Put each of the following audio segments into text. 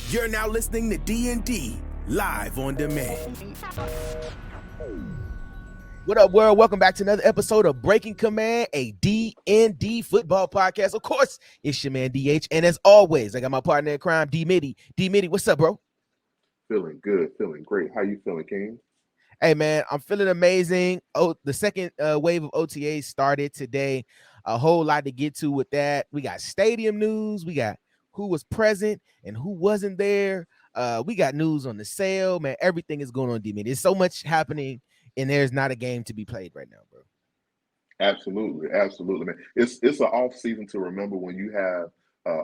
You're now listening to D&D live on demand. What up, world? Welcome back to another episode of Breaking Command, a D&D football podcast. Of course, it's your man DH, and as always, I got my partner in crime, Dee Middy. Dee Middy, what's up, bro? Feeling good, feeling great. How you feeling, King? Hey, man, I'm feeling amazing. Oh, the second wave of OTAs started today. A whole lot to get to with that. We got stadium news. We got who was present and who wasn't there. We got news on the sale, man. Everything is going on, D-Man. There's so much happening, and there's not a game to be played right now, bro. Absolutely, man. It's an off season to remember when you have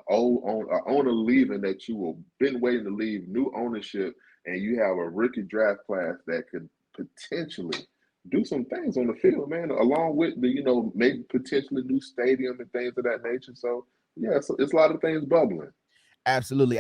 owner leaving that you have been waiting to leave, new ownership, and you have a rookie draft class that could potentially do some things on the field, man. Along with the maybe potentially new stadium and things of that nature. So yeah, it's a lot of things bubbling. Absolutely.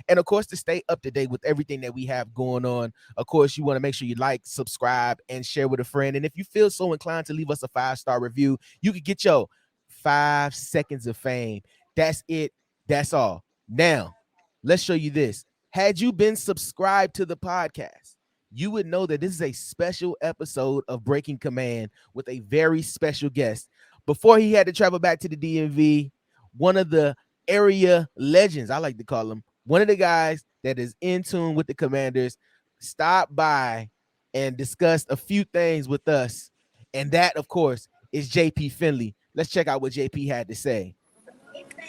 And of course, to stay up to date with everything that we have going on, of course, you want to make sure you like, subscribe, and share with a friend. And if you feel so inclined to leave us a 5-star review, you could get your 5 seconds of fame. That's it. That's all. Now, let's show you this. Had you been subscribed to the podcast, you would know that this is a special episode of Breaking Command with a very special guest. Before he had to travel back to the DMV, one of the area legends, I like to call him, one of the guys that is in tune with the Commanders, stopped by and discussed a few things with us. And that, of course, is JP Finlay. Let's check out what JP had to say.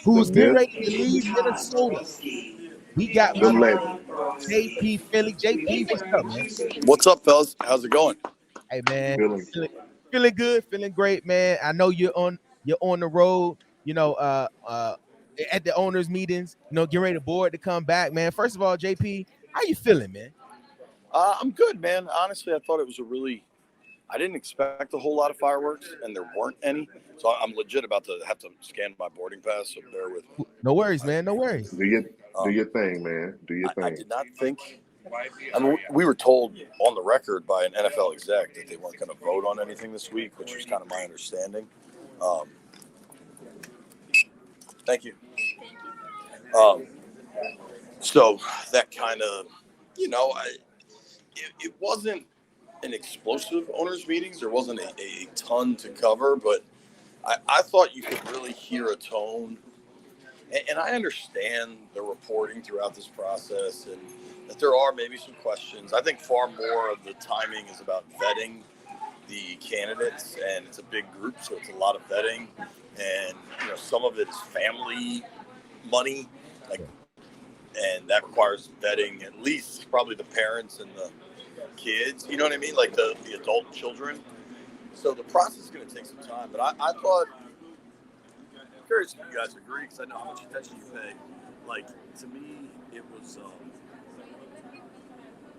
Who's getting ready to leave Minnesota? We got my man, JP Finlay. JP, what's up, man? What's up, fellas? How's it going? Hey, man, feeling good, feeling great, man. I know you're on the road, at the owners' meetings, getting ready to board to come back, man. First of all, JP, how you feeling, man? I'm good, man. Honestly, I thought it was I didn't expect a whole lot of fireworks, and there weren't any. So I'm legit about to have to scan my boarding pass, so bear with me. No worries, man. No worries. Do your thing, man. Do your thing. I did not think. I mean, we were told on the record by an NFL exec that they weren't going to vote on anything this week, which was kind of my understanding. Thank you. So that kind of, it wasn't an explosive owners meetings. There wasn't a ton to cover, but I thought you could really hear a tone. And I understand the reporting throughout this process and that there are maybe some questions. I think far more of the timing is about vetting the candidates, and it's a big group, so it's a lot of vetting. And, some of it is family money, and that requires vetting at least probably the parents and the kids, you know what I mean? Like the adult children. So the process is going to take some time, but I thought, I'm curious if you guys agree, because I know how much attention you pay. To me, it was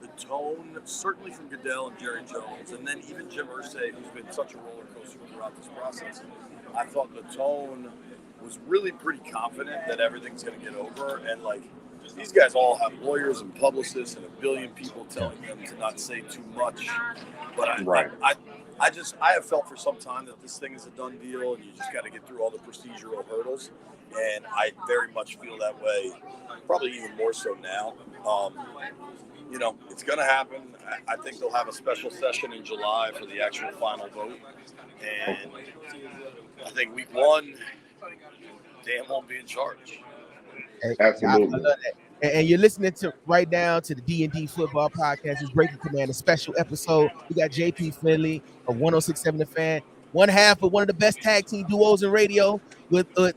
the tone, certainly from Goodell and Jerry Jones, and then even Jim Irsay, who's been such a roller coaster throughout this process. I thought the tone was really pretty confident that everything's going to get over, and these guys all have lawyers and publicists and a billion people telling them to not say too much. But I have felt for some time that this thing is a done deal, and you just got to get through all the procedural hurdles. And I very much feel that way, probably even more so now. It's going to happen. I think they'll have a special session in July for the actual final vote. And I think week 1, Dan won't be in charge. Absolutely. I love that. And you're listening to right now to the D&D Football Podcast. It's Breaking Command, a special episode. We got JP Finlay of 106.7 The Fan, one half of one of the best tag team duos in radio with the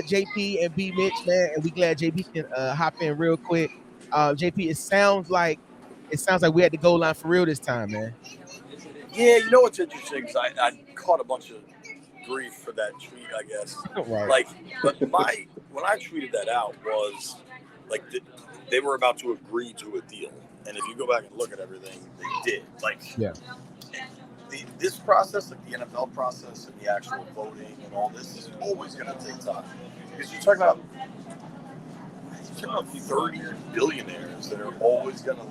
JP and B Mitch, man. And we glad JP can hop in real quick. JP, it sounds like we had the goal line for real this time, man. Yeah, you know what's interesting? Because I caught a bunch of grief for that tweet, I guess. Right. But when I tweeted that out was they were about to agree to a deal, and if you go back and look at everything, they did. This process, like the NFL process and the actual voting and all this, is always going to take time because you're talking about 30 billionaires that are always going to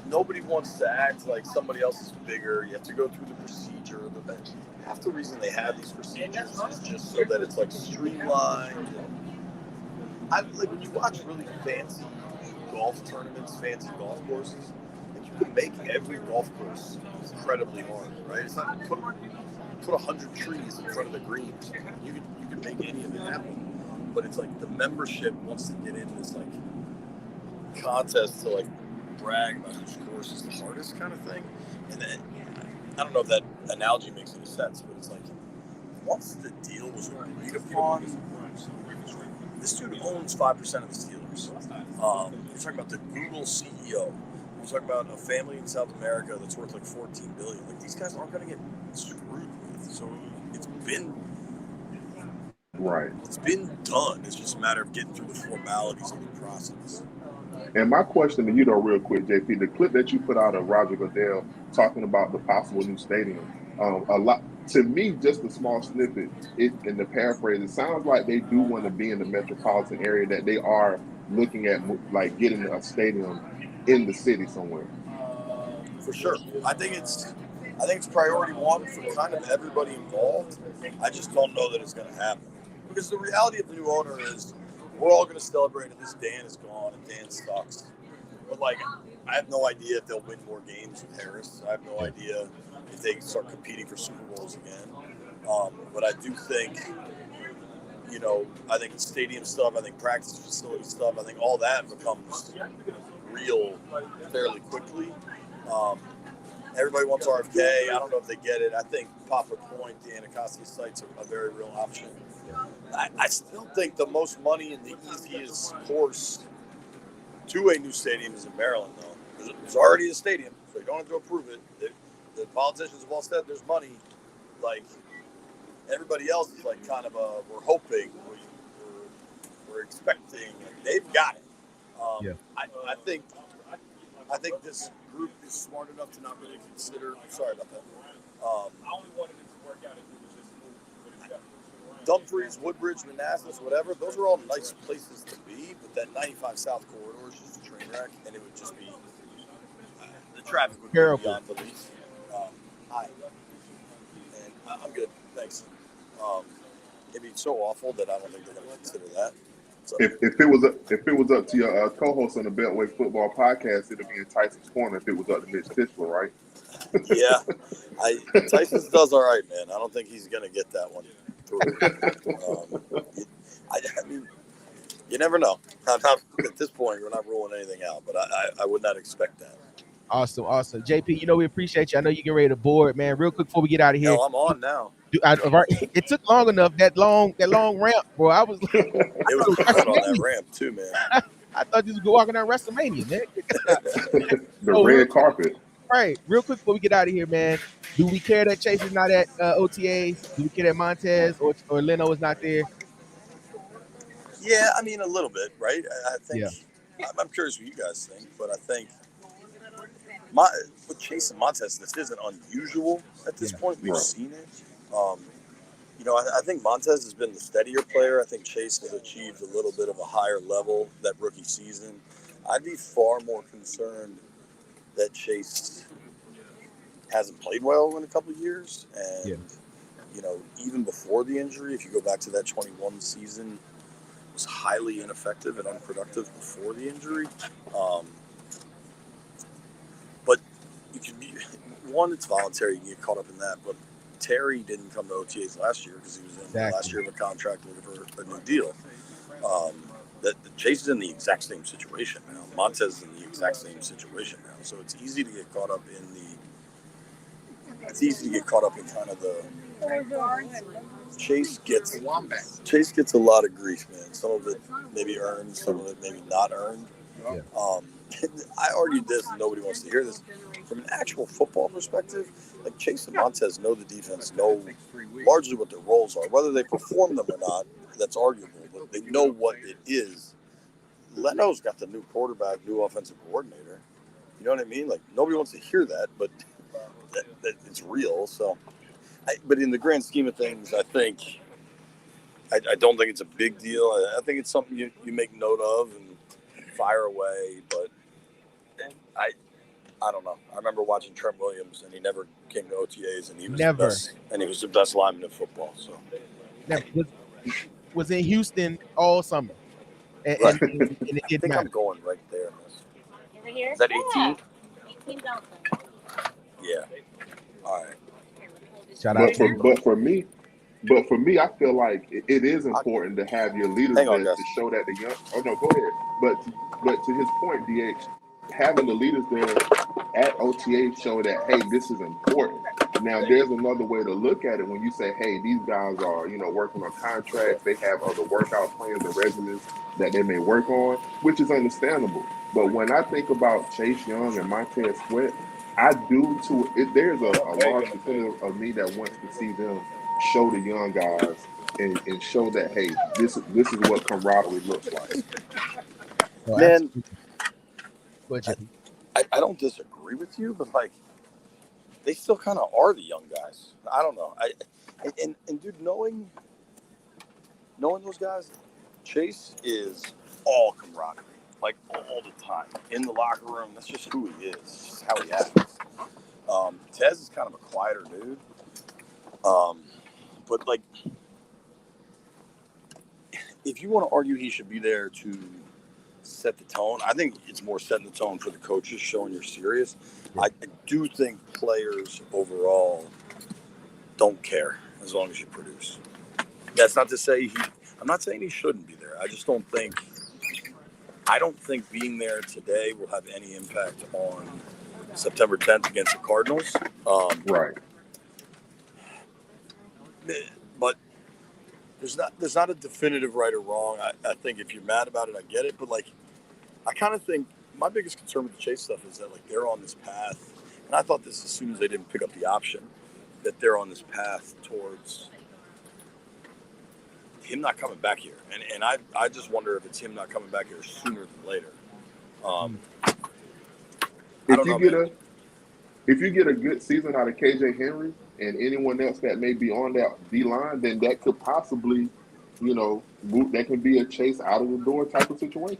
nobody wants to act like somebody else is bigger. You have to go through the procedure. Half the reason they have these procedures is just so that it's streamlined. like when you watch really fancy golf tournaments, fancy golf courses, like you can make every golf course incredibly hard, right? It's not put 100 trees in front of the greens. You could make any of it happen, but it's like the membership wants to get in this like contest to like brag about whose course is the hardest kind of thing, and then I don't know if that analogy makes any sense, but it's like once the deal was agreed upon, this dude owns 5% of the Steelers. You're talking about the Google CEO. You're talking about a family in South America that's worth like $14 billion. Like these guys aren't going to get screwed with. So it's been Right. It's been done. It's just a matter of getting through the formalities of the process. And my question to you, though, real quick, JP, the clip that you put out of Roger Goodell talking about the possible new stadium, a lot to me, just a small snippet. In the paraphrase, it sounds like they do want to be in the metropolitan area. That they are looking at like getting a stadium in the city somewhere. For sure, I think it's priority one for kind of everybody involved. I just don't know that it's going to happen because the reality of the new owner is we're all going to celebrate at least Dan is gone and Dan sucks. But like, I have no idea if they'll win more games with Harris. I have no idea if they start competing for Super Bowls again. But I do think, I think stadium stuff, I think practice facility stuff, I think all that becomes real fairly quickly. Everybody wants RFK. I don't know if they get it. I think Poplar Point, the Anacostia site's a very real option. I still think the most money in the easiest course to a new stadium is in Maryland, though. There's already a stadium, so you don't have to approve it. The politicians have all said there's money. Like, everybody else is like kind of we're hoping, we're expecting. They've got it. I think this group is smart enough to not really consider. Sorry about that. I only wanted it to work out if it was just Dumfries, Woodbridge, Manassas, whatever. Those are all nice places to be, but that 95 South corridor is just a train wreck, and it would just be the traffic would be beyond belief. Hi, and I'm good, thanks. It'd be so awful that I don't think they're going to consider that. So, if it was up to your co-host on the Beltway Football Podcast, it'd be in Tyson's corner. If it was up to Mitch Fischler, right? Yeah, Tyson's does all right, man. I don't think he's going to get that one through. I mean, you never know. At this point, we're not ruling anything out, but I would not expect that. Awesome. JP, we appreciate you. I know you get ready to board, man. Real quick before we get out of here. No, I'm on now. It took long enough. That long ramp, bro. I was. It was hard on that ramp too, man. I thought you was walking on WrestleMania, man. The red carpet. Right. Real quick before we get out of here, man. Do we care that Chase is not at OTAs? Do we care that Montez or Leno is not there? Yeah, I mean a little bit, right? I think. Yeah. I'm curious what you guys think, but I think with Chase and Montez, this isn't unusual at this point. We've seen it. I think Montez has been the steadier player. I think Chase has achieved a little bit of a higher level that rookie season. I'd be far more concerned that Chase hasn't played well in a couple of years. And, even before the injury, if you go back to that 21 season, was highly ineffective and unproductive before the injury. But you can be, it's voluntary. You can get caught up in that. But Terry didn't come to OTAs last year because he was in the last year of a contract looking for a new deal. That Chase is in the exact same situation now. Montez is in the exact same situation now. So it's easy to get caught up in kind of the Chase gets a lot of grief, man. Some of it maybe earned, some of it maybe not earned. Yeah. I argued this, and nobody wants to hear this. From an actual football perspective, like Chase and Montez know the defense, know largely what their roles are. Whether they perform them or not, that's arguable, but they know what it is. Leno's got the new quarterback, new offensive coordinator. You know what I mean? Like, nobody wants to hear that, but that it's real. So, but in the grand scheme of things, I think I don't think it's a big deal. I think it's something you make note of and fire away, but I don't know. I remember watching Trent Williams, and he never came to OTAs, and he was the best lineman in football. So, was in Houston all summer, and, Right. and it I didn't think I'm matter. going right there. Over here? Is that 18? 18 Delta. Yeah. All right. Shout out but to for you. but for me, But for me, I feel like it is I, important to have your leaders hang on, there guys. to show that the young. Oh no, go ahead. But to his point, DH, having the leaders there at OTA show that hey, this is important. Now, there's another way to look at it when you say, hey, these guys are working on contracts. They have other workout plans and regimens that they may work on, which is understandable. But when I think about Chase Young and Montez Sweat, I do too. There's a large percentage of me that wants to see them show the young guys and show that hey, this is what camaraderie looks like. No, Man, absolutely. Go ahead, I, JP. I don't disagree with you, but like they still kind of are the young guys. I don't know. And dude, knowing those guys, Chase is all camaraderie, like all the time in the locker room. That's just who he is. It's just how he acts. Tez is kind of a quieter dude, but like if you want to argue he should be there to set the tone, I think it's more setting the tone for the coaches, showing you're serious. Yeah. I do think players overall don't care as long as you produce. That's not to say I'm not saying he shouldn't be there. I just don't think. I don't think being there today will have any impact on September 10th against the Cardinals. Right. But there's not a definitive right or wrong. I think if you're mad about it, I get it. But like, I kind of think my biggest concern with the Chase stuff is that like they're on this path, and I thought this as soon as they didn't pick up the option, that they're on this path towards him not coming back here, and I just wonder if it's him not coming back here sooner than later. I If don't you know, get man. a if you get a good season out of KJ Henry and anyone else that may be on that D line, then that could possibly, move, that can be a chase out of the door type of situation.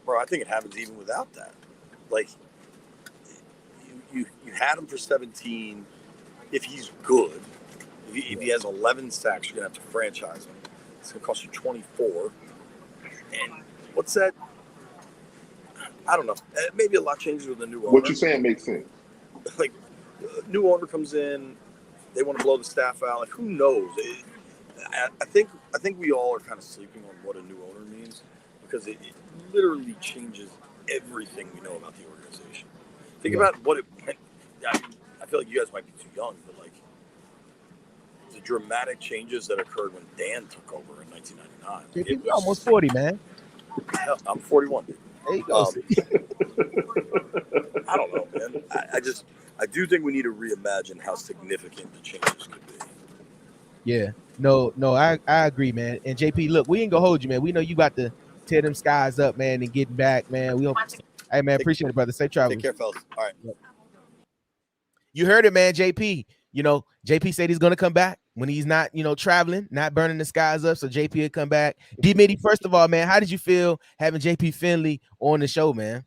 Bro, I think it happens even without that. Like you had him for 17. If he's good, if he has 11 sacks, you're gonna have to franchise him. It's gonna cost you 24. And what's that? I don't know. Maybe a lot changes with the new What owner. you're saying makes sense. Like, new owner comes in, they want to blow the staff out. Like, who knows? I think we all are kind of sleeping on what a new owner means because it literally changes everything we know about the organization. Think about what it went. I feel like you guys might be too young, but like the dramatic changes that occurred when Dan took over in 1999. JP, It we almost was 40, man. hell, I'm 41, dude. There you go. I don't know, man. I do think we need to reimagine how significant the changes could be. Yeah. No, I agree, man. And JP, look, we ain't gonna hold you, man. We know you about to tear them skies up, man, and getting back, man. We don't. Hey, man, appreciate it, brother. Safe Take travels. care, fellas. All right. Yep. You heard it, man. JP. JP said he's gonna come back when he's not, traveling, not burning the skies up. So JP will come back. Dee Middy, first of all, man, how did you feel having JP Finlay on the show, man?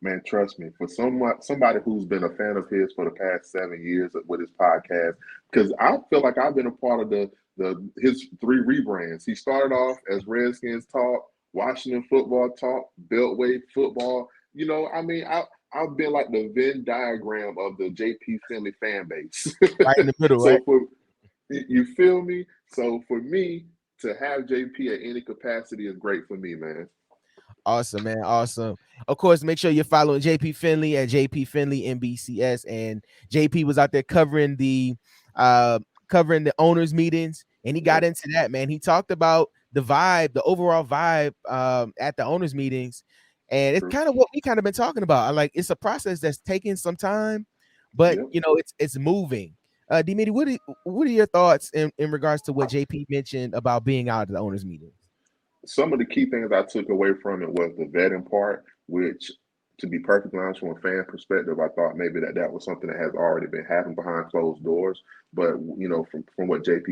Man, trust me, for somebody who's been a fan of his for the past 7 years with his podcast, because I feel like I've been a part of his three rebrands. He started off as Redskins Talk, Washington Football Talk, Beltway Football. I've been like the Venn diagram of the JP Finlay fan base. Right in the middle, So right? you feel me? So for me to have JP at any capacity is great for me, man. Awesome, man. Awesome. Of course, make sure you're following JP Finlay at JP Finlay NBCS. And JP was out there covering the owners meetings, and he got into that, man. He talked about the vibe, the overall vibe at the owners meetings. And it's kind of what we kind of been talking about. Like, it's a process that's taking some time, but it's moving. Dee Middy, what are your thoughts in regards to what JP mentioned about being out at the owners meeting? Some of the key things I took away from it was the vetting part, which, to be perfectly honest, from a fan perspective, I thought maybe that was something that has already been happening behind closed doors. But from what JP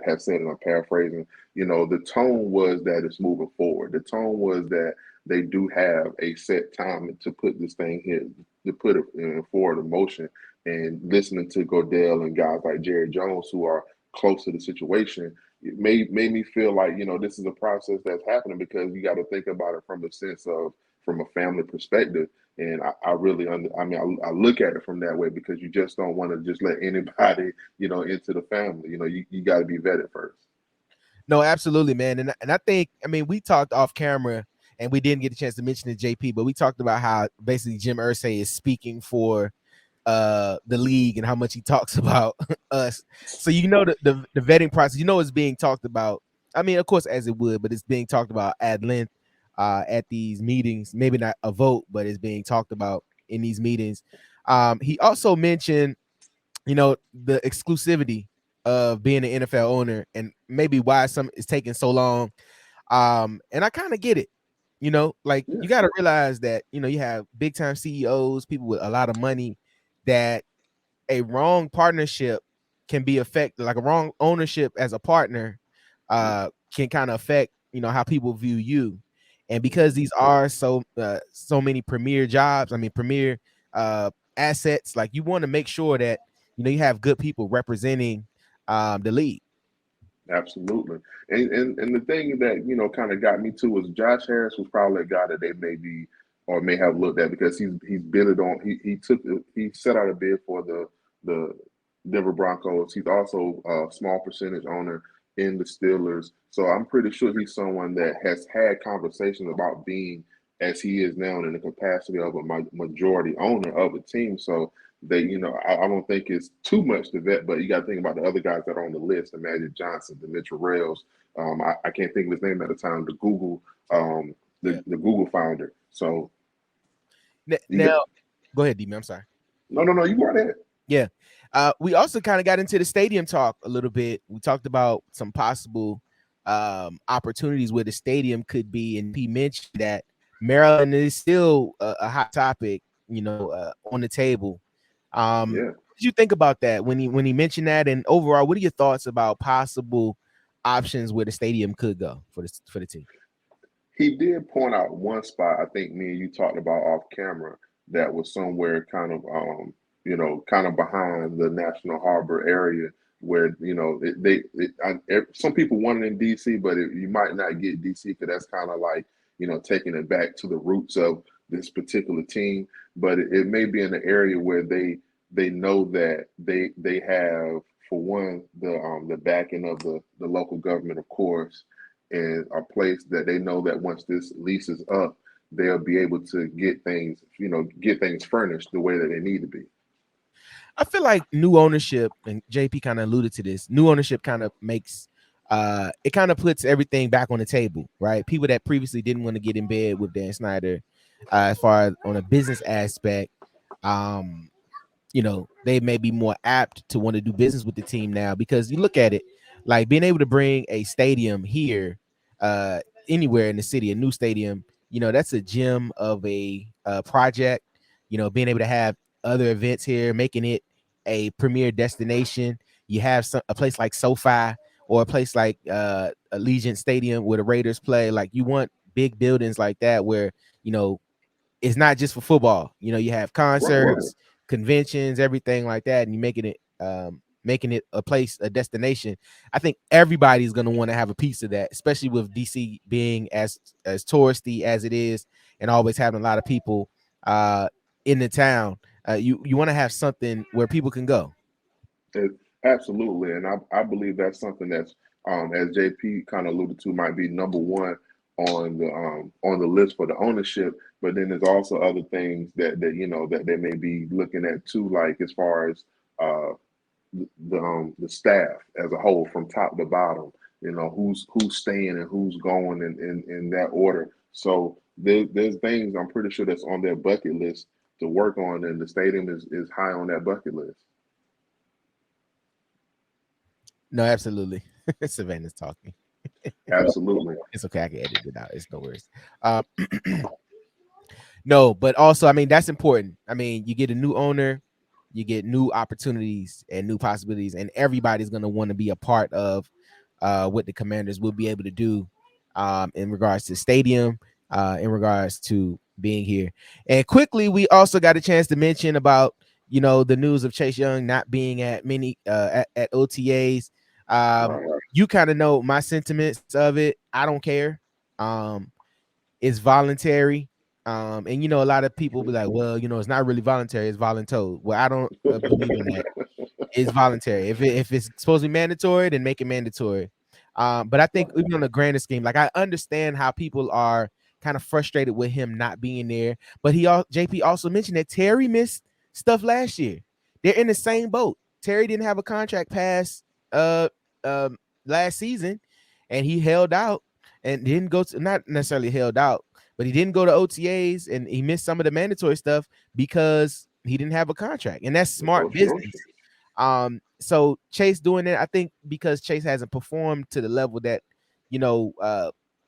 have said, and I'm paraphrasing, the tone was that it's moving forward. The tone was that they do have a set time to put this thing here, to put it forward in motion. And listening to Godell and guys like Jerry Jones, who are close to the situation, it made me feel like, this is a process that's happening, because you got to think about it from the sense of, from a family perspective. And I really I look at it from that way, because you just don't want to just let anybody, into the family. You got to be vetted first. No, absolutely, man. And I think, I mean, we talked off camera and we didn't get a chance to mention it, JP, but we talked about how basically Jim Irsay is speaking for the league and how much he talks about us. So the vetting process, is being talked about. I mean, of course, as it would, but it's being talked about at length at these meetings. Maybe not a vote, but it's being talked about in these meetings. He also mentioned, the exclusivity of being an NFL owner and maybe why some is taking so long. And I kind of get it. Like Yeah, you got to realize that, you have big time CEOs, people with a lot of money, that a wrong partnership can be affected, like a wrong ownership as a partner can kind of affect, how people view you. And because these are so many premier jobs, I mean premier assets, like you want to make sure that you have good people representing the league. absolutely. And the thing that, kind of got me too, was Josh Harris was probably a guy that they may have looked at, because he's bid it on. He set out a bid for the Denver Broncos. He's also a small percentage owner in the Steelers. So I'm pretty sure he's someone that has had conversations about being, as he is now, in the capacity of a majority owner of a team. So they, I don't think it's too much to vet, but you got to think about the other guys that are on the list: the Magic Johnson, the Mitchell Rails. I can't think of his name at the time. The Google, Yeah. the Google founder. So Now, go ahead, D. I'm sorry. no, you go ahead. Yeah. We also kind of got into the stadium talk a little bit. We talked about some possible opportunities where the stadium could be, and he mentioned that Maryland is still a hot topic, on the table. Yeah. What did you think about that when he mentioned that? And overall, what are your thoughts about possible options where the stadium could go for the team? He did point out one spot, I think me and you talked about off camera, that was somewhere kind of kind of behind the National Harbor area, where some people want it in DC, but you might not get DC, because that's kind of like, taking it back to the roots of this particular team. But it may be in an area where they know that they have, for one, the backing of the local government, of course, and a place that they know that once this lease is up, they'll be able to get things furnished the way that they need to be. I feel like new ownership, and JP kind of alluded to this, new ownership kind of makes it kind of puts everything back on the table, right? People that previously didn't want to get in bed with Dan Snyder, as far as on a business aspect, um, they may be more apt to want to do business with the team now, because you look at it like being able to bring a stadium here, uh, anywhere in the city, a new stadium, that's a gem of a project. Being able to have other events here, making it a premier destination. You have a place like SoFi, or a place like Allegiant Stadium where the Raiders play. Like you want big buildings like that where it's not just for football. You have concerts, conventions, everything like that, and you making it a place, a destination. I think everybody's going to want to have a piece of that, especially with DC being as touristy as it is, and always having a lot of people in the town. You want to have something where people can go. Absolutely, and I believe that's something that's, as JP kind of alluded to, might be number one on the list for the ownership. But then there's also other things that they may be looking at too, like as far as uh, the staff as a whole, from top to bottom. Who's staying and who's going in that order. So there's things I'm pretty sure that's on their bucket list to work on, and the stadium is high on that bucket list. No, absolutely. Savannah's talking. Absolutely. It's okay. I can edit it out. It's no worries. Um, no, but also, I mean, that's important. I mean, you get a new owner, you get new opportunities and new possibilities, and everybody's going to want to be a part of what the Commanders will be able to do in regards to stadium, in regards to being here. And quickly, we also got a chance to mention about the news of Chase Young not being at many at OTAs. Right. you kind of know my sentiments of it. I don't care. Um, it's voluntary. And a lot of people be like, well, it's not really voluntary, it's voluntold. Well, I don't believe in that. It's voluntary. If it's supposed to be mandatory, then make it mandatory. But I think even on the grander scheme, like I understand how people are kind of frustrated with him not being there. But JP also mentioned that Terry missed stuff last year. They're in the same boat. Terry didn't have a contract pass uh um last season, and he held out and didn't go to, not necessarily held out, but he didn't go to OTAs and he missed some of the mandatory stuff because he didn't have a contract. And that's smart business. So Chase doing it, I think because Chase hasn't performed to the level that,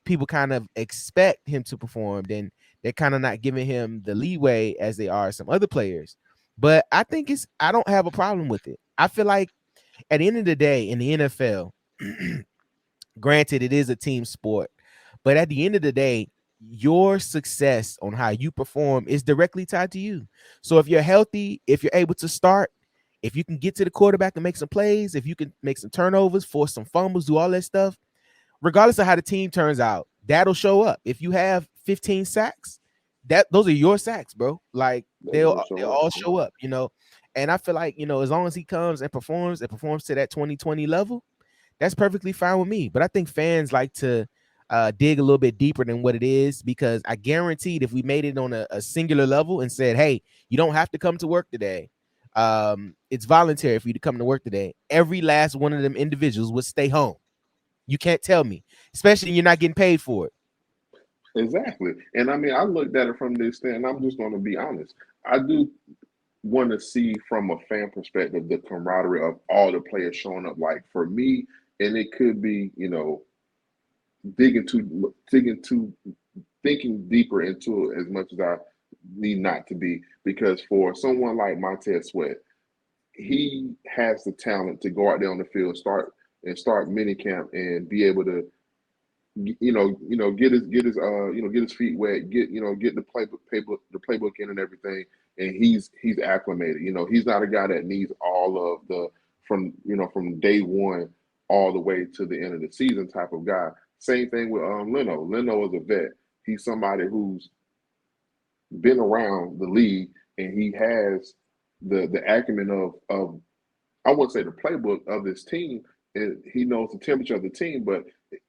people kind of expect him to perform, then they're kind of not giving him the leeway as they are some other players. But I don't have a problem with it. I feel like at the end of the day in the NFL, granted, it is a team sport, but at the end of the day, your success on how you perform is directly tied to you. So if you're healthy, if you're able to start, if you can get to the quarterback and make some plays, if you can make some turnovers, force some fumbles, do all that stuff, regardless of how the team turns out, that'll show up. If you have 15 sacks, those are your sacks, bro. Like they'll all show up, And I feel like, as long as he comes and performs to that 2020 level, that's perfectly fine with me. But I think fans like to dig a little bit deeper than what it is, because I guaranteed if we made it on a singular level and said, hey, you don't have to come to work today. It's voluntary for you to come to work today. Every last one of them individuals would stay home. You can't tell me, especially you're not getting paid for it. Exactly. And I mean, I looked at it from this stand, and I'm just going to be honest. I do want to see from a fan perspective the camaraderie of all the players showing up. Like for me, and it could be, digging too, thinking deeper into it as much as I need not to be. Because for someone like Montez Sweat, he has the talent to go out there on the field, start mini camp and be able to get his feet wet, get the playbook in and everything, and he's acclimated. He's not a guy that needs all of the from day one all the way to the end of the season type of guy. Same thing with Leno. Leno is a vet. He's somebody who's been around the league and he has the acumen of I wouldn't say the playbook of this team. And he knows the temperature of the team, but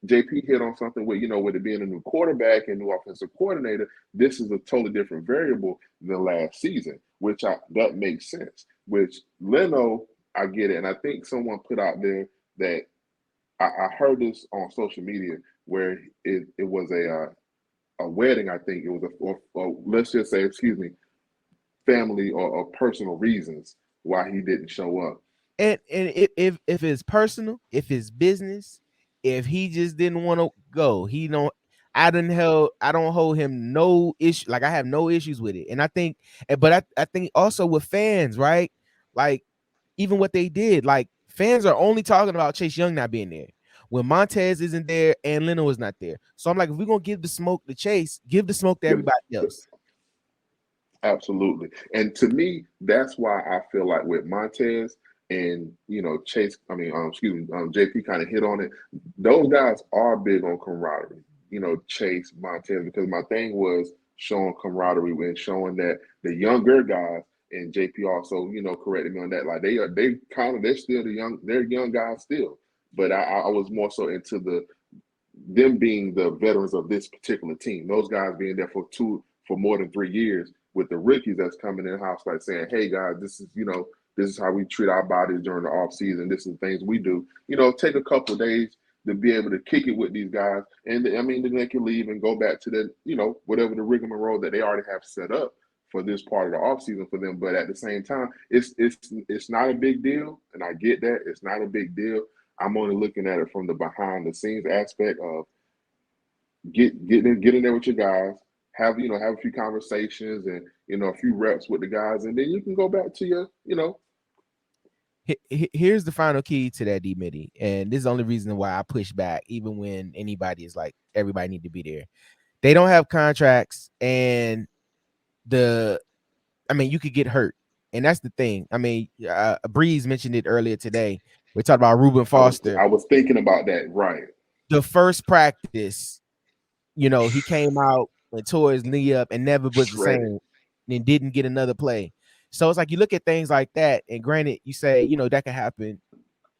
JP hit on something with it being a new quarterback and new offensive coordinator. This is a totally different variable than last season, that makes sense. Which Leno, I get it, and I think someone put out there that I heard this on social media where it was a wedding. I think it was or let's just say, excuse me, family or personal reasons why he didn't show up. And if it's personal, if it's business, if he just didn't want to go, he don't. I don't hold him no issue. Like I have no issues with it. And I think, but I think also with fans, right? Like even what they did, like fans are only talking about Chase Young not being there when Montez isn't there and Leno is not there. So I'm like, if we're gonna give the smoke to Chase, give the smoke to everybody else. Absolutely. And to me, that's why I feel like with Montez and Chase, JP kind of hit on it. Those guys are big on camaraderie. Chase, Montez, because my thing was showing camaraderie and showing that the younger guys, and JP also, corrected me on that. Like they're still they're young guys still. But I was more so into them being the veterans of this particular team. Those guys being there for more than 3 years, with the rookies that's coming in house, like saying, "Hey guys, this is how we treat our bodies during the off season. This is the things we do." Take a couple of days to be able to kick it with these guys, and then they can leave and go back to whatever the rigmarole that they already have set up for this part of the off season for them. But at the same time, it's not a big deal, and I get that it's not a big deal. I'm only looking at it from the behind the scenes aspect of get in there with your guys, have a few conversations and a few reps with the guys, and then you can go back to your. Here's the final key to that, Dee Middy, and this is the only reason why I push back, even when anybody is like, everybody need to be there. They don't have contracts, and you could get hurt, and that's the thing. Breeze mentioned it earlier today. We talked about Reuben Foster. I was thinking about that. Right. The first practice, he came out and tore his knee up and never was the Shredded. same and didn't get another play. So it's like you look at things like that, and granted, you say, that can happen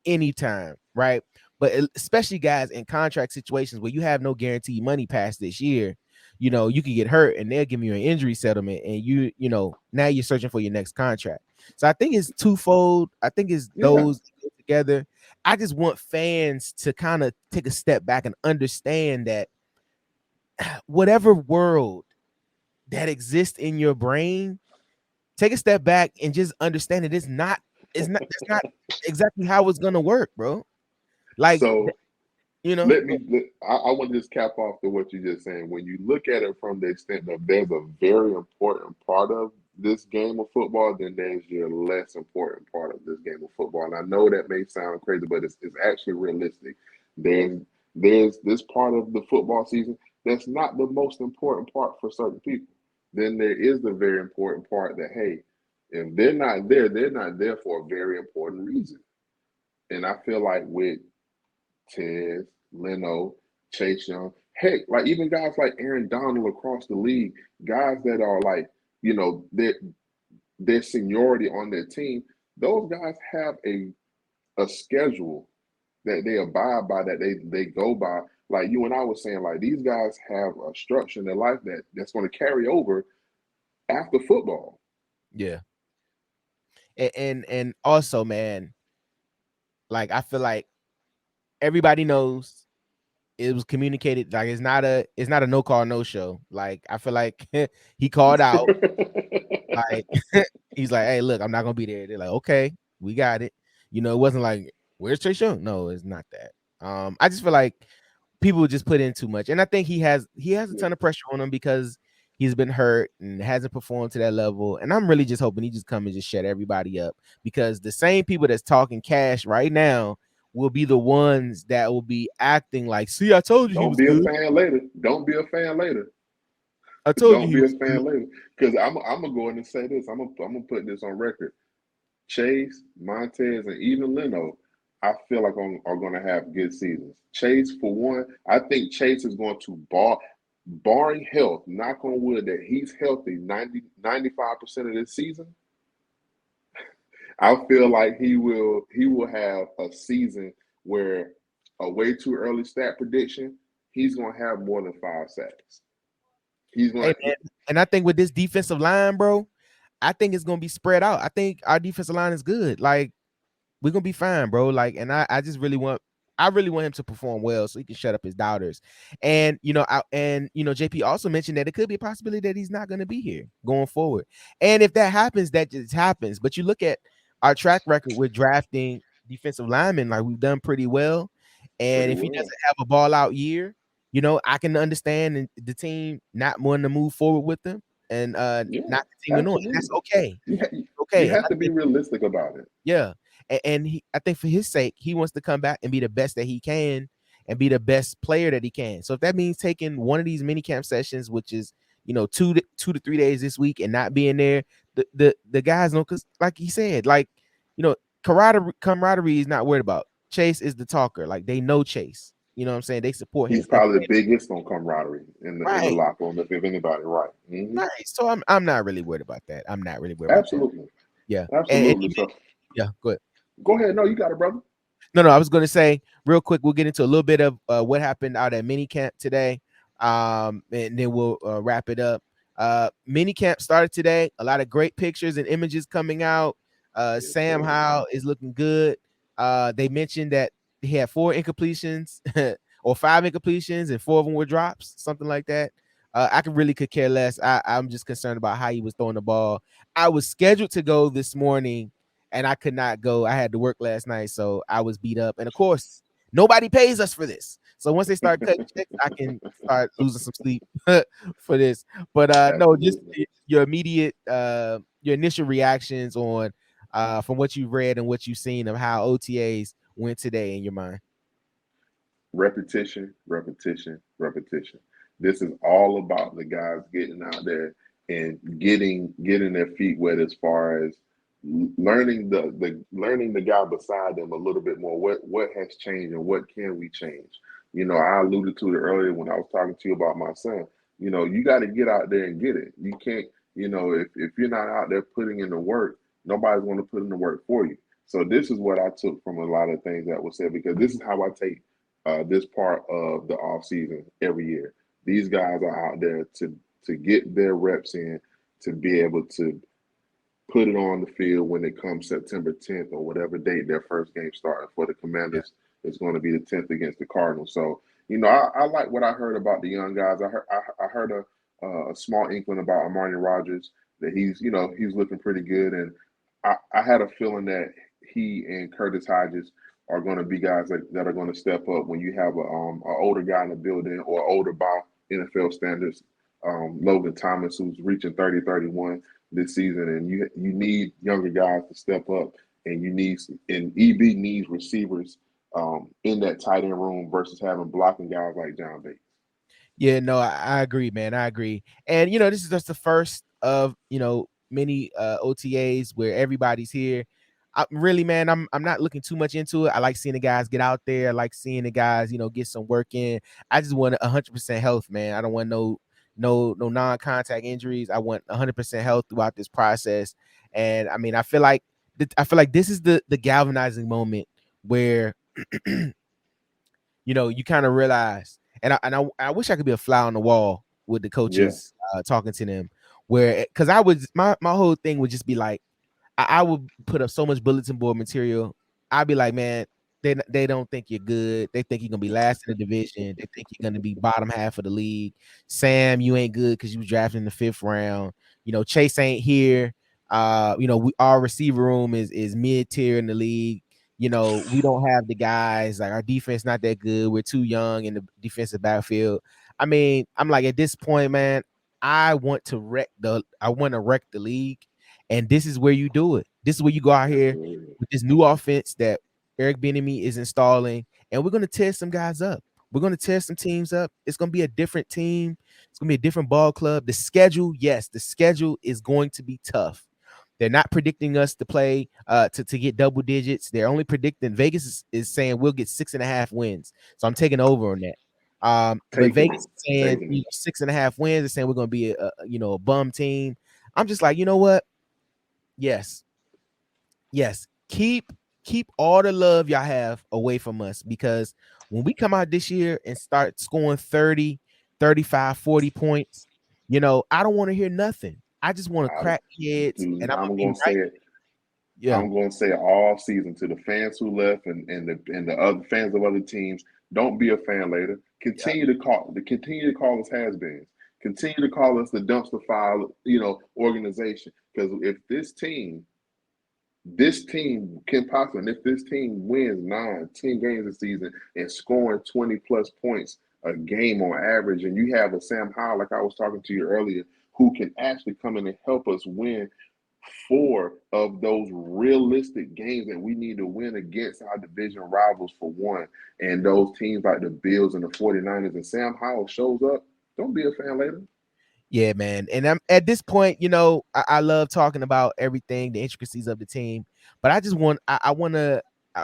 anytime, right? But especially guys in contract situations where you have no guaranteed money past this year, you can get hurt and they'll give you an injury settlement, and now you're searching for your next contract. So I think it's twofold. I think it's Yeah. those together. I just want fans to kind of take a step back and understand that whatever world that exists in your brain, take a step back and just understand that that's not exactly how it's gonna work, bro. Like, So you know, I want to just cap off to what you're just saying. When you look at it from the extent of there's a very important part of this game of football, then there's your less important part of this game of football. And I know that may sound crazy, but it's actually realistic. There's there's this part of the football season that's not the most important part for certain people. Then there is the very important part that, hey, if they're not there for a very important reason. And I feel like with Tez, Leno, Chase Young, heck, like even guys like Aaron Donald across the league, guys that are like, their seniority on their team, those guys have a schedule that they abide by, that they go by. Like you and I was saying, like these guys have a structure in their life that's going to carry over after football. yeah. And also, man, like I feel like everybody knows it was communicated. Like it's not a no call, no show. Like I feel like he called out, like he's like, hey, look, I'm not gonna be there. They're like, okay, we got it. It wasn't like, where's Chase Young? No, it's not that. I just feel like people just put in too much, and I think he has a Yeah. ton of pressure on him because he's been hurt and hasn't performed to that level. And I'm really just hoping he just come and just shut everybody up, because the same people that's talking cash right now will be the ones that will be acting like, see, I told you he Don't was be a good. fan later. Don't be a fan later. I told you Don't he be a was good. fan later. Because I'm gonna go in and say this. I'm gonna put this on record. Chase, Montez, and even Leno, I feel like are going to have good seasons. Chase, for one, I think Chase is going to barring health, knock on wood that he's healthy 95% of this season. I feel like he will have a season where a way too early stat prediction, he's going to have more than 5 sacks. He's going Hey, to man, and I think with this defensive line, bro, I think it's gonna be spread out. I think our defensive line is good. Like, we're gonna be fine, bro. Like, and I just really want him to perform well so he can shut up his doubters. And JP also mentioned that it could be a possibility that he's not gonna be here going forward. And if that happens, that just happens. But you look at our track record with drafting defensive linemen, like we've done pretty well. And pretty if he well. doesn't have a ball out year, I can understand the team not wanting to move forward with them and Yeah, not continuing on. And that's absolutely. okay. You, ha- you Okay. And have I to be think, realistic about it. yeah. I think for his sake, he wants to come back and be the best that he can and be the best player that he can. So if that means taking one of these mini camp sessions, which is, 2 to 3 days this week, and not being there, the guys know, because like he said, like, camaraderie is not worried about. Chase is the talker. Like, they know Chase. You know what I'm saying? They support him. He's probably the biggest on camaraderie in the Right. locker room, if anybody, right? Right. So I'm not really worried about that. I'm not really worried about that. Absolutely, Yeah. And absolutely. So yeah, go ahead. go ahead. No, you got it, brother. No, I was going to say real quick, we'll get into a little bit of what happened out at mini camp today, and then we'll wrap it up. Mini camp started today. A lot of great pictures and images coming out. Yes, Sam sir. Howell is looking good. They mentioned that he had 4 incompletions or 5 incompletions, and 4 of them were drops, something like that. I could care less. I'm just concerned about how he was throwing the ball. I was scheduled to go this morning and I could not go. I had to work last night, so I was beat up. And of course, nobody pays us for this. So once they start cutting checks, I can start losing some sleep for this. But no, just Absolutely. your immediate your initial reactions on from what you've read and what you've seen of how OTAs went today in your mind. Repetition, repetition, repetition. This is all about the guys getting out there and getting their feet wet as far as learning the guy beside them a little bit more. What has changed and what can we change? I alluded to it earlier when I was talking to you about my son. You got to get out there and get it. You can't, if you're not out there putting in the work, nobody's going to put in the work for you. So this is what I took from a lot of things that was said, because this is how I take this part of the off season every year. These guys are out there to get their reps in, to be able to put it on the field when it comes September 10th or whatever date their first game starting for the Yeah. Commanders. Is going to be the 10th against the Cardinals. So, I like what I heard about the young guys. I heard a small inkling about Amari Rogers, that he's looking pretty good, and I had a feeling that he and Curtis Hodges are going to be guys that are going to step up when you have a older guy in the building, or older by NFL standards. Logan Thomas, who's reaching 30-31 this season, and you need younger guys to step up, and EB needs receivers in that tight end room versus having blocking guys like John Bates. Yeah, no, I agree, man. I agree. And this is just the first of many OTAs where everybody's here. Really, man, I'm not looking too much into it. I like seeing the guys get out there. I like seeing the guys, get some work in. I just want 100% health, man. I don't want no non-contact injuries. I want 100% health throughout this process. And I mean, I feel like this is the galvanizing moment where you kind of realize, and I wish I could be a fly on the wall with the Yeah, coaches, talking to them, where because I would my whole thing would just be like, I would put up so much bulletin board material. I'd be like, man, they don't think you're good. They think you're gonna be last in the division. They think you're gonna be bottom half of the league. Sam, you ain't good because you was drafted in the 5th round. Chase ain't here. Our receiver room is mid tier in the league. We don't have the guys. Like, our defense not that good. We're too young in the defensive backfield. I mean, I'm like, at this point, man, I want to wreck the league. And this is where you do it. This is where you go out here absolutely. with this new offense that Eric Bieniemy is installing, and we're going to tear some guys up. We're going to tear some teams up. It's going to be a different team. It's going to be a different ball club. The schedule, yes, the schedule is going to be tough. They're not predicting us to play to get double digits. They're only predicting Vegas is saying we'll get 6.5 wins. So I'm taking over on that. But Taking Vegas it, is saying taking it. 6.5 wins. They're saying we're going to be a bum team. I'm just like, you know what? Yes, yes. Keep all the love y'all have away from us, because when we come out this year and start scoring 30, 35, 40 points, I don't want to hear nothing. I just want to I, crack heads, dude, and I'm gonna I'm be gonna say right. it. Yeah. I'm going to say it all season to the fans who left, and the other fans of other teams. Don't be a fan later. Yeah. Continue to call us has-beens. Continue to call us the dumpster fire, organization. Because if this team can possibly, and if this team wins 9, 10 games this season and scoring 20 plus points a game on average, and you have a Sam Howell, like I was talking to you earlier, who can actually come in and help us win 4 of those realistic games that we need to win against our division rivals for one, and those teams like the Bills and the 49ers, and Sam Howell shows up, don't be a fan later. Yeah, man. And I'm at this point, I love talking about everything, the intricacies of the team, but I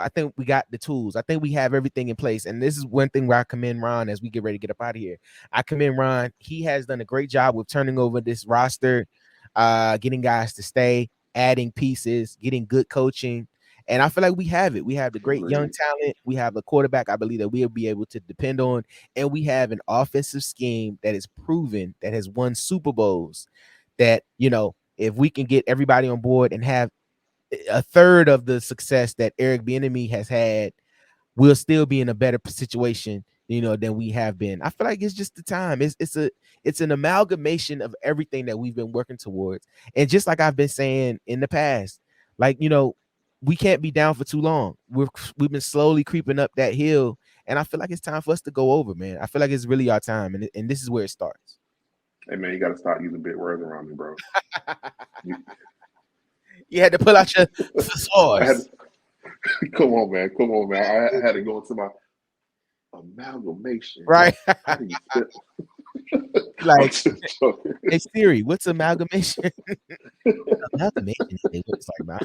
think we got the tools. I think we have everything in place. And this is one thing where I commend Ron as we get ready to get up out of here. I commend Ron. He has done a great job with turning over this roster, getting guys to stay, adding pieces, getting good coaching. And I feel like we have it. We have the great young Agreed. talent. We have a quarterback I believe that we'll be able to depend on. And we have an offensive scheme that is proven, that has won Super Bowls, that, if we can get everybody on board and have a third of the success that Eric Bieniemy has had, we'll still be in a better situation, than we have been. I feel like it's just the time. It's an amalgamation of everything that we've been working towards. And just like I've been saying in the past, like, we can't be down for too long. We've been slowly creeping up that hill, and I feel like it's time for us to go over, man. I feel like it's really our time, and this is where it starts. Hey man, you got to stop using big words around me, bro. You, You had to pull out your I had thesaurus, come on, man, come on, man. I had to go into my amalgamation. right? How do you spell? I'm Like, just joking. hey Siri, what's amalgamation? Amalgamation is what it's like, man.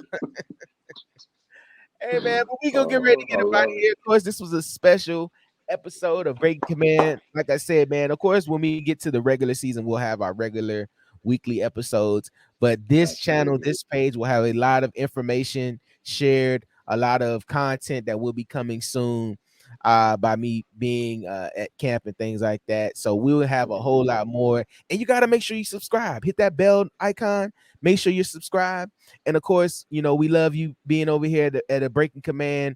Hey man, but we gonna get ready to Oh, get I up out of love here. it. Of course, this was a special episode of Breaking Command. Like I said, man, of course, when we get to the regular season, we'll have our regular weekly episodes. But this channel, Absolutely. this page will have a lot of information shared, a lot of content that will be coming soon by me being at camp and things like that. So we will have a whole lot more. And you got to make sure you subscribe. Hit that bell icon. Make sure you subscribe. And of course, you know, we love you being over here at a Breaking Command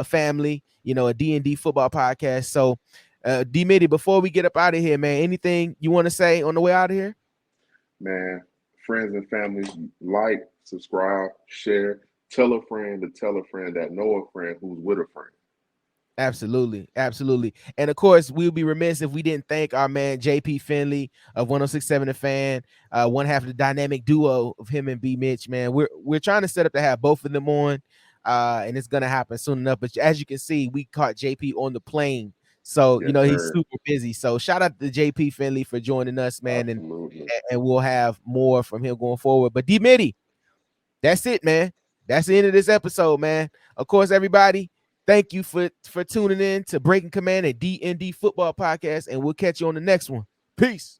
family, you know, a D&D football podcast. So Dee Middy, before we get up out of here, man, anything you want to say on the way out of here? Man, friends and family, like, subscribe, share, tell a friend to tell a friend that know a friend who's with a friend. Absolutely, absolutely. And of course, we would be remiss if we didn't thank our man JP Finlay of 1067 The Fan, one half of the dynamic duo of him and B Mitch, man. We're trying to set up to have both of them on, and it's gonna happen soon enough. But as you can see, we caught JP on the plane. So, you Yes, know, he's sir. super busy. So shout out to JP Finlay for joining us, man, Absolutely. and we'll have more from him going forward. But D Mitty, that's it, man. That's the end of this episode, man. Of course, everybody, thank you for tuning in to Breaking Command and D&D Football Podcast, and we'll catch you on the next one. Peace.